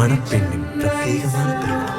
மணப்பெண்ணின் பிரத்யேகமான திருமணம்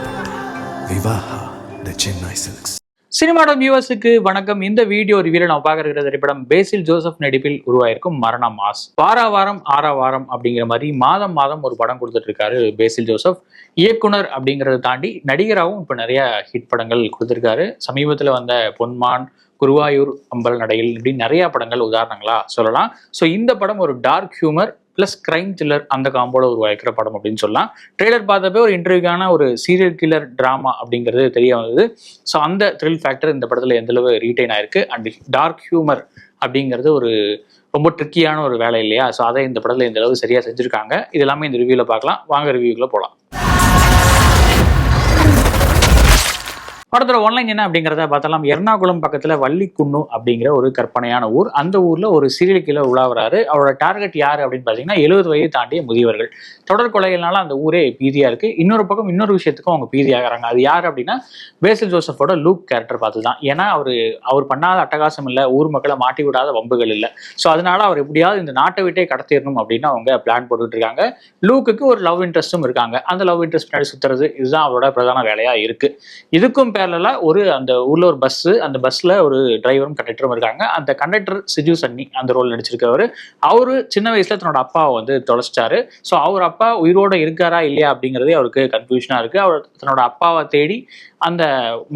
விவாஹா தி சென்னை சில்க்ஸ். சினிமாடோ வியூவர்ஸுக்கு வணக்கம். இந்த வீடியோ ரிவ்யூல நம்ம பார்க்கிற திரைப்படம் பேசில் ஜோசப் நடிப்பில் உருவாயிருக்கும் மரண மாஸ். வாரம் 6 வாரம் அப்படிங்கிற மாதிரி மாதம் ஒரு படம் கொடுத்துட்டு இருக்காரு பேசில் ஜோசப். இயக்குனர் அப்படிங்கறத தாண்டி நடிகராகவும் இப்ப நிறைய ஹிட் படங்கள் கொடுத்திருக்காரு. சமீபத்துல வந்த பொன்மான், குருவாயூர் அம்பல் நடையில் இப்படி நிறைய படங்கள் உதாரணங்களா சொல்லலாம். ஸோ இந்த படம் ஒரு dark humour plus crime thriller அந்த காம்போட உருவாக்கிற படம் அப்படின்னு சொல்லலாம். ட்ரெய்லர் பார்த்தப்போ ஒரு இன்டர்வியூக்கான ஒரு சீரியல் கில்லர் டிராமா அப்படிங்கிறது தெரிய வந்தது. ஸோ அந்த த்ரில் ஃபேக்டர் இந்த படத்தில் எந்தளவு ரீட்டைன் ஆயிருக்கு. அண்ட் டார்க் ஹியூமர் அப்படிங்கிறது ஒரு ரொம்ப ட்ரிக்கியான ஒரு வேலை இல்லையா? ஸோ அதை இந்த படத்தில் இந்த அளவு சரியாக செஞ்சுருக்காங்க. இது எல்லாமே இந்த ரிவ்யூவில் பார்க்கலாம். வாங்க ரிவ்யூக்குள்ள போகலாம். படத்தோட ஒன்லைன் என்ன அப்படிங்கிறத பார்த்தலாம். எர்ணாகுளம் பக்கத்துல வள்ளிக்குன்னு அப்படிங்கிற ஒரு கற்பனையான ஊர். அந்த ஊர்ல ஒரு சீரியல் கில்லர் உலாவுறாரு. அவரோட டார்கெட் யாரு அப்படின்னு பாத்தீங்கன்னா 70 வயது தாண்டிய முதியவர்கள். தொடர் கொலைகள்னால அந்த ஊரே பீதியா இருக்கு. இன்னொரு பக்கம் இன்னொரு விஷயத்துக்கும் அவங்க பீதியாகிறாங்க. அது யாரு அப்படின்னா பேசில் ஜோசப்போட லூக் கேரக்டர் பார்த்துதான். ஏன்னா அவர் பண்ணாத அட்டகாசம் இல்லை, ஊர் மக்களை மாட்டி விடாத வம்புகள் இல்லை. ஸோ அதனால அவர் எப்படியாவது இந்த நாட்டை விட்டே கடத்திடணும் அப்படின்னு அவங்க பிளான் போட்டுட்டு இருக்காங்க. லூக்குக்கு ஒரு லவ் இன்ட்ரெஸ்டும் இருக்காங்க. அந்த லவ் இன்ட்ரெஸ்ட் பின்னாடி சுத்துறது இதுதான் அவரோட பிரதான வேலையா இருக்கு. இதுக்கும் அந்த ஊர்ல ஒரு பஸ், அந்த பஸ்ல ஒரு டிரைவரும் கண்டக்டரும் இருக்காங்க. அந்த கண்டக்டர் சிஜு சன்னி அந்த ரோல் நடிச்சிருக்கவர். அவரு சின்ன வயசுல தன்னோட அப்பாவை தொலைச்சிட்டாரு. ஸோ அவர் அப்பா உயிரோட இருக்காரா இல்லையா அப்படிங்கிறதே அவருக்கு கன்ஃபியூஷனா இருக்கு. அவர் தன்னோட அப்பாவை தேடி அந்த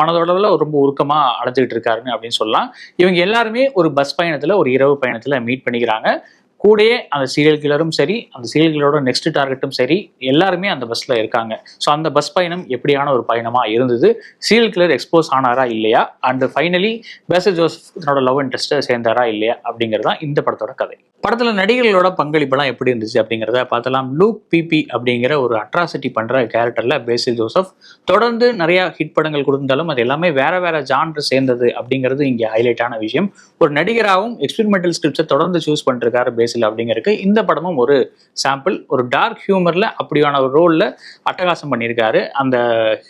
மனதோடவில் ரொம்ப உருக்கமா அடைஞ்சிக்கிட்டு இருக்காருன்னு அப்படின்னு சொல்லலாம். இவங்க எல்லாருமே ஒரு பஸ் பயணத்துல, ஒரு இரவு பயணத்துல மீட் பண்ணிக்கிறாங்க. கூடயே அந்த சீரியல் கில்லரும் சரி, அந்த சீரியல் கில்லரோட நெக்ஸ்ட் டார்கெட்டும் சரி, எல்லாருமே அந்த பஸ்ல இருக்காங்க. ஸோ அந்த பஸ் பயணம் எப்படியான ஒரு பயணமா இருந்தது, சீரியல் கில்லர் எக்ஸ்போஸ் ஆனாரா இல்லையா, அண்ட் ஃபைனலி பேசில் ஜோசப் தன்னோட லவ் இன்ட்ரெஸ்ட்டை சேர்ந்தாரா இல்லையா அப்படிங்கிறது தான் இந்த படத்தோட கதை. படத்துல நடிகர்களோட பங்களிப்பெல்லாம் எப்படி இருந்துச்சு அப்படிங்கிறத பார்த்தலாம். லூக் பிபி அப்படிங்கிற ஒரு அட்ராசிட்டி பண்ற கேரக்டர்ல பேசில் ஜோசப் தொடர்ந்து நிறைய ஹிட் படங்கள் கொடுத்திருந்தாலும் அது எல்லாமே வேற ஜான்ரு சேர்ந்தது அப்படிங்கிறது இங்க ஹைலைட்டான விஷயம். ஒரு நடிகராகவும் எக்ஸ்பெரிமெண்டல் ஸ்கிரிப்ட்ஸை தொடர்ந்து சூஸ் பண்ணிருக்காரு பேசில் அப்படிங்கிறதுக்கு. இந்த படமும் ஒரு சாம்பிள். ஒரு டார்க் ஹியூமர்ல அப்படியான ஒரு ரோல்ல அட்டகாசம் பண்ணியிருக்காரு. அந்த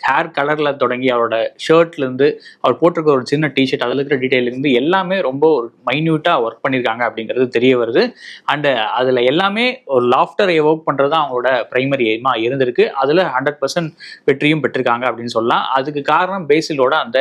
ஹேர் கலர்ல தொடங்கி அவரோட ஷர்ட்ல இருந்து அவர் போட்டிருக்க ஒரு சின்ன டிஷர்ட், அதுல இருக்கிற டீடைல் இருந்து எல்லாமே ரொம்ப ஒரு மைன்யூட்டா ஒர்க் பண்ணியிருக்காங்க அப்படிங்கிறது தெரிய வருது. அண்ட் அதுல எல்லாமே ஒரு லாஃப்டர் எவோக் பண்றதுதான் அவங்களோட பிரைமரி எய்மா இருந்திருக்கு. அதுல 100% வெற்றியும் பெற்றிருக்காங்க அப்படின்னு சொல்லலாம். அதுக்கு காரணம் பேசிலோட அந்த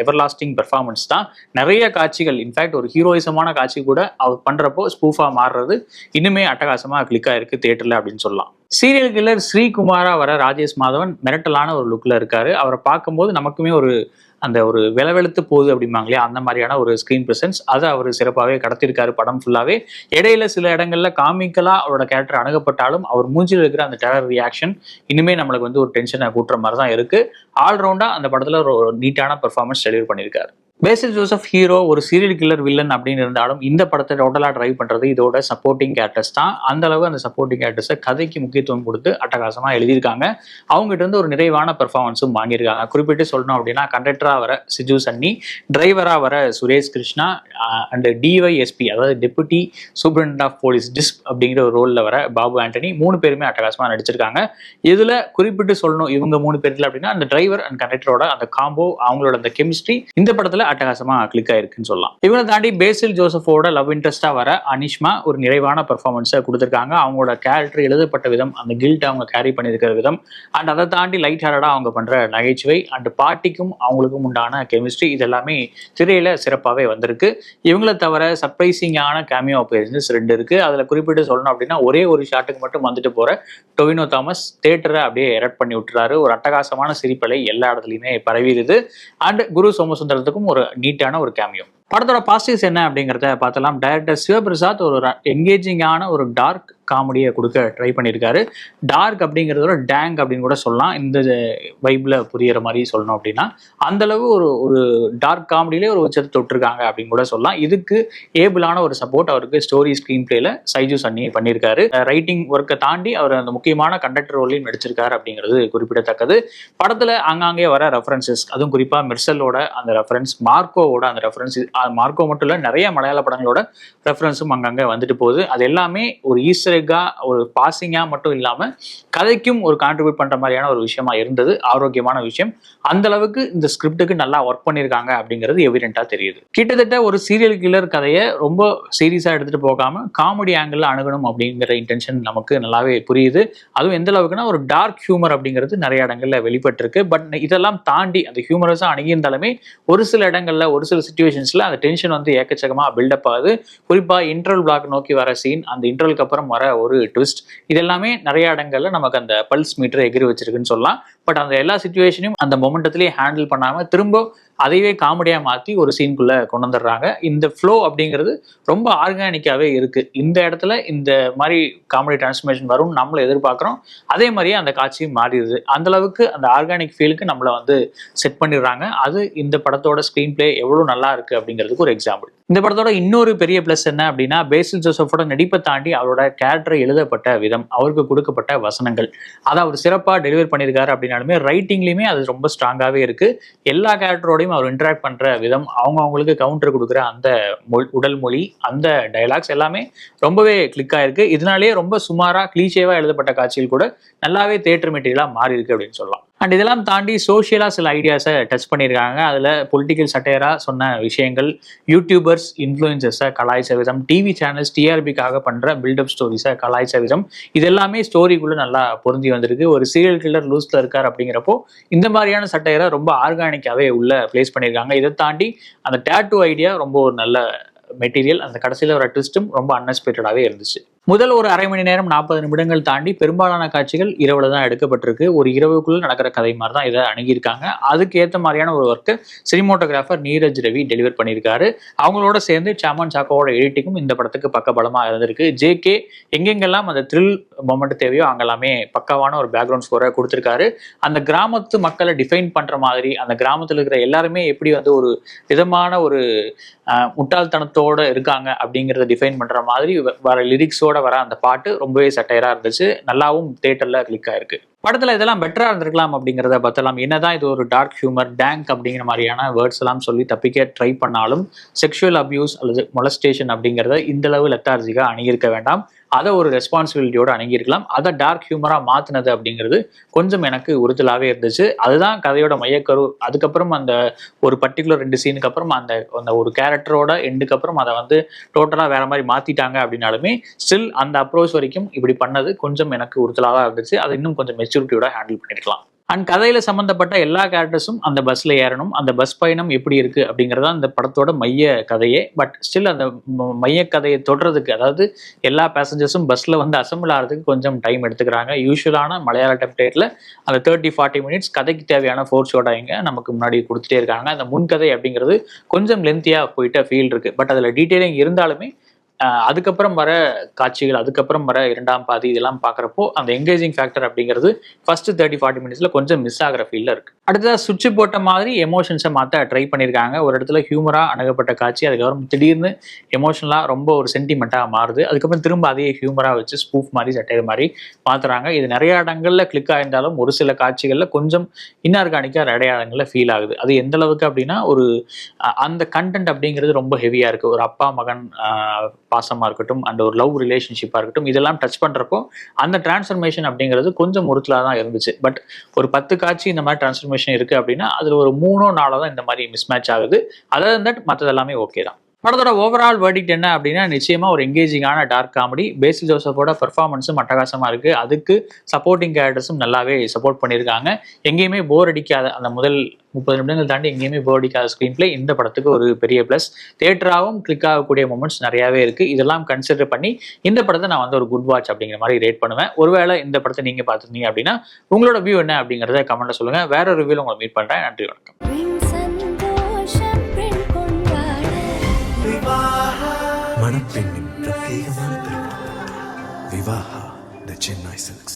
எவர்லாஸ்டிங் பெர்ஃபார்மன்ஸ் தான். நிறைய காட்சிகள், இன்ஃபேக்ட் ஒரு ஹீரோயிசமான காட்சி கூட அவர் பண்றப்போ ஸ்பூஃபா மாறுறது இன்னுமே அட்டகாசமா கிளிக்கா இருக்கு தியேட்டர்ல அப்படின்னு சொல்லலாம். சீரியல் கில்லர் ஸ்ரீகுமாரா வர ராஜேஷ் மாதவன் மிரட்டலான ஒரு லுக்ல இருக்காரு. அவரை பார்க்கும்போது நமக்குமே ஒரு வெளவெழுத்து போகுது அப்படிம்பாங்க இல்லையா, அந்த மாதிரியான ஒரு ஸ்கிரீன் பிரசன்ஸ் அதை அவர் சிறப்பாகவே கடத்திருக்காரு படம் ஃபுல்லாவே. இடையில சில இடங்கள்ல காமிக்கலா அவரோட கேரக்டர் அணுகப்பட்டாலும் அவர் மூஞ்சில் இருக்கிற அந்த டெரர் ரியாக்ஷன் இன்னுமே நம்மளுக்கு ஒரு டென்ஷனை கூட்டுற மாதிரி தான் இருக்கு. ஆல்ரவுண்டா அந்த படத்துல ஒரு நீட்டான பெர்ஃபார்மன்ஸ் டெலிவர் பண்ணியிருக்காரு. பேசில் ஜோசப் ஹீரோ, ஒரு சீரியல் கில்லர் வில்லன் அப்படின்னு இருந்தாலும் இந்த படத்தை டோட்டலா டிரைவ் பண்றது இதோட சப்போர்ட்டிங் கேரக்டர்ஸ் தான். அந்த அளவு அந்த சப்போர்ட்டிங் கேரக்டர்ஸை கதைக்கு முக்கியத்துவம் கொடுத்து அட்டகாசமா எழுதியிருக்காங்க. அவங்ககிட்ட இருந்து ஒரு நிறைவான பெர்ஃபார்மன்ஸும் வாங்கியிருக்காங்க. குறிப்பிட்டு சொல்லணும் அப்படின்னா கண்டக்டரா வர சிஜு சன்னி, டிரைவரா வர சுரேஷ் கிருஷ்ணா, அண்ட் டிஒய்எஸ்பி அதாவது டெபுட்டி சூப்பரண்ட் ஆஃப் போலீஸ் டிஸ்ப் அப்படிங்கிற ஒரு ரோல்ல வர பாபு ஆண்டனி, 3 பேருமே அட்டகாசமா நடிச்சிருக்காங்க. இதுல குறிப்பிட்டு சொல்லணும் இவங்க 3 பேர்ல அப்படின்னா அந்த டிரைவர் அண்ட் கண்டக்டரோட அந்த காம்போ, அவங்களோட அந்த கெமிஸ்ட்ரி இந்த படத்துல அட்டகாசமா கிளிக் ஆயிருக்குன்னு சொல்லலாம். இவங்களை தாண்டி பேசில் ஜோசப்போட லவ் இன்ட்ரெஸ்டா வர அனிஷ்மா ஒரு நிறைவான பெர்ஃபார்மன்ஸை கொடுத்திருக்காங்க. அவங்களோட கேரக்டர் எழுதப்பட்ட விதம், அந்த கில்ட் அவங்க கேரி பண்ணியிருக்கிற விதம், அண்ட் அதை தாண்டி லைட் ஹார்டா அவங்க பண்ற நகைச்சுவை, அண்ட் பாட்டிக்கும் அவங்களுக்கும் உண்டான கெமிஸ்ட்ரி இதெல்லாமே திரையில சிறப்பாகவே வந்திருக்கு. இவங்களை தவிர சர்ப்ரைசிங்கான கேமியோ அப்பியரன்சஸ் 2 இருக்கு. அதுல குறிப்பிட்டு சொல்லணும் அப்படின்னா ஒரே ஒரு ஷாட்டுக்கு மட்டும் வந்துட்டு போற டொவினோ தாமஸ் தியேட்டரை அப்படியே எரட் பண்ணி விட்டுறாரு. ஒரு அட்டகாசமான சிரிப்பலை எல்லா இடத்துலையுமே பரவிடுது. அண்ட் குரு சோமசுந்தரத்துக்கும் ஒரு நீட்டான ஒரு கேமியோ. படத்தோட பாசிட்டிவ்ஸ் என்ன அப்படிங்கிறத பார்த்தலாம். டைரக்டர் சிவபிரசாத் ஒரு என்கேஜிங்கான ஒரு டார்க் காமெடியை கொடுக்க ட்ரை பண்ணியிருக்காரு. டார்க் அப்படிங்கிறதோட டேங் அப்படின்னு கூட சொல்லலாம். இந்த வைப்ல புரியுற மாதிரி சொல்லணும் அப்படின்னா அந்த அளவு ஒரு டார்க் காமெடியிலே ஒரு உச்சத்தை தொட்டிருக்காங்க அப்படின்னு கூட சொல்லலாம். இதுக்கு ஏபிளான ஒரு சப்போர்ட் அவருக்கு ஸ்டோரி ஸ்கிரீன் பிளேல சைஜு சன்னி பண்ணியிருக்காரு. ரைட்டிங் ஒர்க்கை தாண்டி அவர் அந்த முக்கியமான கண்டக்டர் ரோலையும் நடிச்சிருக்காரு அப்படிங்கிறது குறிப்பிடத்தக்கது. படத்துல ஆங்காங்கே வர ரெஃபரன்சஸ், அதுவும் குறிப்பா மெர்சலோட அந்த ரெஃபரன்ஸ், மார்க்கோவோட அந்த ரெஃபரன்ஸ், மார்க்கோ மட்டும் இல்லை, நிறைய மலையாள படங்களோட ரெஃபரன்ஸும் அங்கங்கே வந்துட்டு போகுது. அது எல்லாமே ஒரு ஈஸ்டர் எக்கா, ஒரு பாசிங்கா மட்டும் இல்லாமல் கதைக்கும் ஒரு கான்ட்ரிபியூட் பண்ற மாதிரியான ஒரு விஷயமா இருந்தது. ஆரோக்கியமான விஷயம். அந்த அளவுக்கு இந்த ஸ்கிரிப்டுக்கு நல்லா ஒர்க் பண்ணியிருக்காங்க அப்படிங்கிறது எவிடென்ட்டா தெரியுது. கிட்டத்தட்ட ஒரு சீரியல் கில்லர் கதையை ரொம்ப சீரியஸா எடுத்துட்டு போகாம காமெடி ஆங்கிள் அணுகணும் அப்படிங்கிற இன்டென்ஷன் நமக்கு நல்லாவே புரியுது. அதுவும் எந்த அளவுக்குன்னா ஒரு டார்க் ஹியூமர் அப்படிங்கிறது நிறைய இடங்கள்ல வெளிப்பட்டிருக்கு. பட் இதெல்லாம் தாண்டி அந்த ஹியூமரஸா அணுகியிருந்தாலுமே ஒரு சில இடங்கள்ல ஒரு சில சிச்சுவேஷன்ஸ்ல அந்த டென்ஷன் வந்து ஏக்கச்சக்கமா பில்டப் ஆகுது. குறிப்பா இன்டர்வல் பிளாக் நோக்கி வர சீன், அந்த இன்டர்வலுக்கு அப்புறம் வர ஒரு ட்விஸ்ட், இதெல்லாமே நிறைய இடங்கள்ல நமக்கு அந்த பல்ஸ் மீட்டர் எகிரி வச்சிருக்குன்னு சொல்லலாம். பட் அந்த எல்லா சிச்சுவேஷனையும் அந்த மொமெண்டத்திலேயே ஹேண்டில் பண்ணாம திரும்ப அதையே காமெடியா மாத்தி ஒரு சீனுக்குள்ள கொண்டு வந்துடுறாங்க. இந்த ஃப்ளோ அப்படிங்கிறது ரொம்ப ஆர்கானிக்காவே இருக்கு. இந்த இடத்துல இந்த மாதிரி காமெடி டிரான்ஸ்ஃபர்மேஷன் வரும்னு நம்மள எதிர்பார்க்கிறோம். அதே மாதிரியே அந்த காட்சியும் மாறிடுது. அந்த அளவுக்கு அந்த ஆர்கானிக் ஃபீலுக்கு நம்மள வந்து செட் பண்ணிடுறாங்க. அது இந்த படத்தோட ஸ்கிரீன் பிளே எவ்வளவு நல்லா இருக்கு அப்படிங்கிறதுக்கு ஒரு எக்ஸாம்பிள். இந்த படத்தோட இன்னொரு பெரிய பிளஸ் என்ன அப்படின்னா, பேசில் ஜோசஃபோட நடிப்பை தாண்டி அவரோட கேரக்டர் எழுதப்பட்ட விதம், அவருக்கு கொடுக்கப்பட்ட வசனங்கள், அதை அவர் சிறப்பாக டெலிவர் பண்ணியிருக்காரு. அப்படின்னாலுமே ரைட்டிங்லையுமே அது ரொம்ப ஸ்ட்ராங்காகவே இருக்கு. எல்லா கேரக்டரோடையும் அவர் இன்டராக்ட் பண்ற விதம், அவங்களுக்கு கவுண்டர் கொடுக்குற அந்த உடல் மொழி, அந்த டைலாக்ஸ் எல்லாமே ரொம்பவே கிளிக் ஆயிருக்கு. இதனாலேயே ரொம்ப சுமாரா கிளீஷேவா எழுதப்பட்ட காட்சிகள் கூட நல்லாவே தியேட்டர் மெட்டீரியலா மாறி இருக்கு அப்படின்னு சொல்லலாம். அண்ட் இதெல்லாம் தாண்டி சோஷியலா சில ஐடியாஸை டச் பண்ணியிருக்காங்க. அதுல பொலிட்டிக்கல் சட்டையரா சொன்ன விஷயங்கள், யூடியூபர்ஸ் இன்ஃப்ளூயன்சர்ஸை கலாய்ச்ச விதம், டிவி சேனல்ஸ் டிஆர்பிக்காக பண்ற பில்டப் ஸ்டோரிஸை கலாய்ச்ச விதம், இது எல்லாமே ஸ்டோரிக்குள்ள நல்லா பொருந்தி வந்திருக்கு. ஒரு சீரியல் கில்லர் லூஸ்ல இருக்கார் அப்படிங்கிறப்போ இந்த மாதிரியான சட்டையரை ரொம்ப ஆர்கானிக்காவே உள்ள பிளேஸ் பண்ணியிருக்காங்க. இதை தாண்டி அந்த டேட்டூ ஐடியா ரொம்ப ஒரு நல்ல மெட்டீரியல். அந்த கடைசியில் ஒரு ட்விஸ்டும் ரொம்ப அன்எக்ஸ்பெக்டடாகவே இருந்துச்சு. முதல் ஒரு அரை மணி நேரம் 40 நிமிடங்கள் தாண்டி பெரும்பாலான காட்சிகள் இரவுல தான் எடுக்கப்பட்டிருக்கு. ஒரு இரவுக்குள்ள நடக்கிற கதை மாதிரி தான் இதை அணுகியிருக்காங்க. அதுக்கு ஏற்ற மாதிரியான ஒரு work cinematographer Neeraj Ravi deliver பண்ணியிருக்காரு. அவங்களோட சேர்ந்து சாமன் சாக்கோவோட எடிட்டிங்கும் இந்த படத்துக்கு பக்கபலமா இருந்திருக்கு. ஜேகே எங்கெங்கெல்லாம் அந்த த்ரில் மொமெண்ட் தேவையோ அங்கெல்லாமே பக்காவான ஒரு பேக்ரவுண்ட் ஸ்கோரை கொடுத்துருக்காரு. அந்த கிராமத்து மக்களை டிஃபைன் பண்ற மாதிரி, அந்த கிராமத்தில் இருக்கிற எல்லாருமே எப்படி வந்து ஒரு விதமான ஒரு முட்டாள்தனத்தோட இருக்காங்க அப்படிங்கிறத டிஃபைன் பண்ற மாதிரி வர லிரிக்ஸோட வர அந்த பாட்டு ரொம்பவே சட்டையரா இருந்துச்சு. நல்லாவும் தியேட்டர்ல கிளிக் ஆயிருக்கு. படத்துல இதெல்லாம் பெட்டரா இருந்திருக்கலாம் அப்படிங்கிறத பார்த்தலாம். என்னதான் இது ஒரு டார்க் ஹியூமர், டேங்க் அப்படிங்கிற மாதிரியான வேர்ட்ஸ் எல்லாம் சொல்லி தப்பிக்க ட்ரை பண்ணாலும் செக்ஷுவல் அபியூஸ் அல்லது மொலஸ்டேஷன் அப்படிங்கிறத இந்த அளவு லெத்தார்ஜிக்கா அணுகியிருக்க வேண்டாம். அதை ஒரு ரெஸ்பான்சிபிலிட்டியோட அணுகியிருக்கலாம். அதை டார்க் ஹியூமரா மாத்தினது அப்படிங்கிறது கொஞ்சம் எனக்கு உறுத்தலாவே இருந்துச்சு. அதுதான் கதையோட மையக்கரு. அதுக்கப்புறம் அந்த ஒரு பர்டிகுலர் 2 சீனுக்கு அப்புறம் அந்த ஒரு கேரக்டரோட எண்டுக்கு அப்புறம் அதை வந்து டோட்டலா வேற மாதிரி மாத்திட்டாங்க அப்படின்னாலுமே ஸ்டில் அந்த அப்ரோச் வரைக்கும் இப்படி பண்ணது கொஞ்சம் எனக்கு உறுத்தலாக இருந்துச்சு. அதை இன்னும் கொஞ்சம் மெச்சூரிட்டியோட ஹேண்டில் பண்ணிருக்கலாம். அண்ட் கதையில சம்பந்தப்பட்ட எல்லா கேரக்டர்ஸும் அந்த பஸ்ல ஏறணும். அந்த பஸ் பயணம் எப்படி இருக்கு அப்படிங்கிறதா இந்த படத்தோட மைய கதையே. பட் ஸ்டில் அந்த மைய கதையை தொடர்றதுக்கு, அதாவது எல்லா பேசஞ்சர்ஸும் பஸ்ல வந்து அசம்பிள் ஆகிறதுக்கு கொஞ்சம் டைம் எடுத்துக்கிறாங்க. யூஸ்வலான மலையாள டெம்ப்ளேட்ல அந்த 30-40 மினிட்ஸ் கதைக்கு தேவையான ஃபோர்ஸோட இங்க நமக்கு முன்னாடி கொடுத்துட்டே இருக்காங்க. அந்த முன்கதை அப்படிங்கிறது கொஞ்சம் லென்த்தியா போயிட்ட ஃபீல் இருக்கு. பட் அதுல டீட்டெயிலிங் இருந்தாலுமே அதுக்கப்புறம் வர காட்சிகள், அதுக்கப்புறம் வர 2ஆம் பாதி இதெல்லாம் பார்க்குறப்போ அந்த என்கேஜிங் ஃபேக்டர் அப்படிங்கிறது ஃபர்ஸ்ட் 30-40 மினிட்ஸ்ல கொஞ்சம் மிஸ் ஆகிற ஃபீல்ல இருக்கு. அடுத்ததாக சுவிட்ச் போட்ட மாதிரி எமோஷன்ஸை மாற்ற ட்ரை பண்ணியிருக்காங்க. ஒரு இடத்துல ஹியூமரா அணுகப்பட்ட காட்சி அதுக்கப்புறம் திடீர்னு எமோஷனலா ரொம்ப ஒரு சென்டிமெண்ட்டாக மாறுது. அதுக்கப்புறம் திரும்ப அதே ஹியூமரா வச்சு ஸ்பூஃப் மாதிரி சட்டையர் மாதிரி மாத்துறாங்க. இது நிறைய இடங்கள்ல கிளிக் ஆயிருந்தாலும் ஒரு சில காட்சிகள்ல கொஞ்சம் இன்ஆர்கானிக்கா நிறைய இடங்கள்ல ஃபீல் ஆகுது. அது எந்த அளவுக்கு அப்படின்னா, ஒரு அந்த கண்டென்ட் அப்படிங்கிறது ரொம்ப ஹெவியா இருக்கு. ஒரு அப்பா மகன் பாசமா இருக்கட்டும், அந்த ஒரு லவ் ரிலேஷன்ஷிப்பா இருக்கட்டும், இதெல்லாம் டச் பண்றப்போ அந்த டிரான்ஸ்ஃபர்மேஷன் அப்படிங்கிறது கொஞ்சம் உறுத்தலா தான் இருந்துச்சு. பட் ஒரு 10 காட்சி இந்த மாதிரி டிரான்ஸ்ஃபர்மேஷன் இருக்கு அப்படின்னா அதுல ஒரு 3-4 தான் இந்த மாதிரி மிஸ் மேட்ச் ஆகுது. அதர் தட் மற்றது எல்லாமே ஓகே தான். படத்தோட ஓவரால் வேர்டிக்ட் என்ன அப்படின்னா, நிச்சயமா ஒரு எங்கேஜிங்கான டார்க் காமெடி. பேசில் ஜோசஃபோட பெர்ஃபார்மன்ஸும் அட்டகாசமா இருக்கு. அதுக்கு சப்போர்ட்டிங் கேரக்டர்ஸும் நல்லாவே சப்போர்ட் பண்ணியிருக்காங்க. எங்கேயுமே போர் அடிக்காத, அந்த முதல் 30 நிமிடங்கள் தாண்டி எங்கேயுமே போர் அடிக்காத ஸ்க்ரீன் பிளே இந்த படத்துக்கு ஒரு பெரிய பிளஸ். தியேட்டராகவும் கிளிக் ஆகக்கூடிய மொமெண்ட்ஸ் நிறையாவே இருக்கு. இதெல்லாம் கன்சிடர் பண்ணி இந்த படத்தை நான் வந்து ஒரு குட் வாட்ச் அப்படிங்கிற மாதிரி ரேட் பண்ணுவேன். ஒருவேளை இந்த படத்தை நீங்க பார்த்துருந்தீங்க அப்படின்னா உங்களோட வியூ என்ன அப்படிங்கிறத கமெண்ட்ல சொல்லுங்க. வேற ஒரு ரிவ்யூல உங்களை மீட் பண்றேன். நன்றி, வணக்கம். மணப்பெண்ணின் பிரத்யேகமான திருமணம் விவாஹா தி சென்னை சில்க்ஸ்.